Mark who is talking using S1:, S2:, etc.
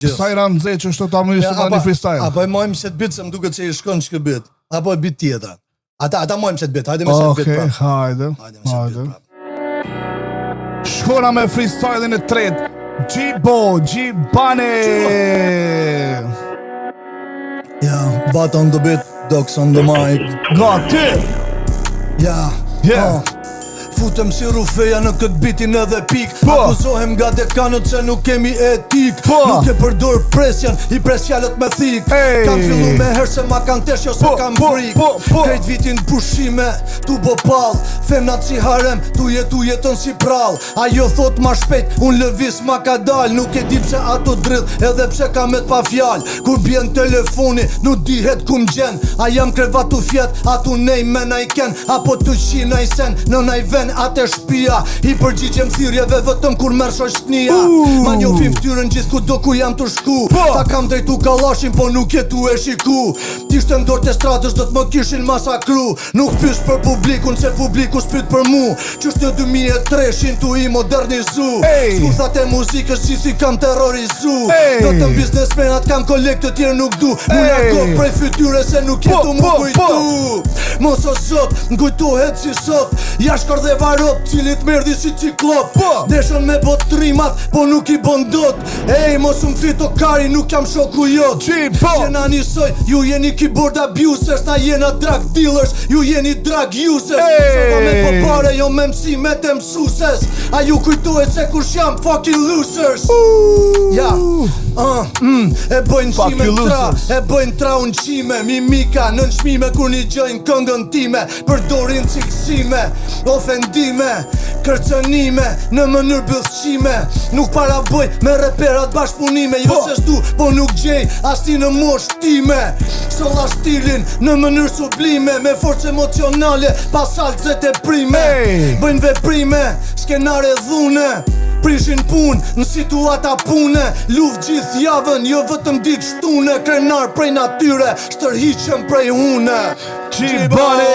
S1: Sa i ranë nxe që shto ta më se tani freestyle.
S2: Apo e mojmë se të bit se më duket se i shkon çka bit. Apo e bit tjetër. Ata mojmë se të bit. Hajde me se të bit.
S1: Okej, hajde. Shkona me freestyle-in e tretë. Gjibo, Gjibane.
S2: Ja, bat on the beat, dogs on the mic.
S1: Gati.
S2: Ja, futem si rufeja në këtë bitin edhe pik. Akuzohem nga dekanët se nuk kemi etik. Nuk e përdor presjan, i pres fjalët me thik. Kam fillu me herë se ma kanë tesh jo se kam frik. Krejt vitin pushime, tu bo pall. Femnat si harem, tu jeton si prall. Ajo thot ma shpejt, unë lëvis ma ka dal. Nuk e di pse ato drill, edhe pse kam et pa fjal. Kur bjen telefoni, nuk dihet ku m'gjen. A jam krevatu fjet, atu nej me na i ken. Apo të qi na i sen, në na i ven atë shpia. I përgjigjem thirrjeve vetëm kur merr shoqënia. Ma njohim ftyrën gjithkudo ku jam të shku. Ta kam drejtu kallashin, po nuk jetu e shiku. T'ishte ndorë të stradës do t'më kishin masakru. Nuk pyes për publikun se publiku s'pyet për mu. Qysh në 2003 tu i modernizu. Skuthat e muzikës gjithi kam terrorizu. Vetëm biznesmenat kam kolektë të tjerë nuk du. Mu largo prej fytyre se nuk jetu mu kujtu. Mos o sot, n'kujtohet si sot. Jashkër dhe varop, cilit merdi si ciklop. Deshën me bot trimat, po nuk i bon dot. Ej, mos më fito kari, nuk jam shoku jot. Se na njësoj, ju jeni keyboard abusers. Na jena drug dealers, ju jeni drug users. Sota me popare, jo me mësime të mësuses. A ju kujtohet se kush jam fucking losers. Ja, e bëjnë qime tra, e bëjnë tra unë qime. Mimika në nëshmime kur një gjojnë këngën time. Përdorin ciksime, ofendime, kërcënime, në mënyrë bëthqime. Nuk para bëj me reperat bashkëpunime. Jo se shtu, po nuk gjej asti në mosh time. Solla stilin në mënyrë sublime. Me forcë emocionale, pasalt zet e prime. Bëjnë veprime, skenare dhune. Prishin pun, në situata pune. Luft gjithë javën, jo vetëm ditë shtune. Krenar prej natyre, shtërhiqem prej hune.
S1: Gjibane!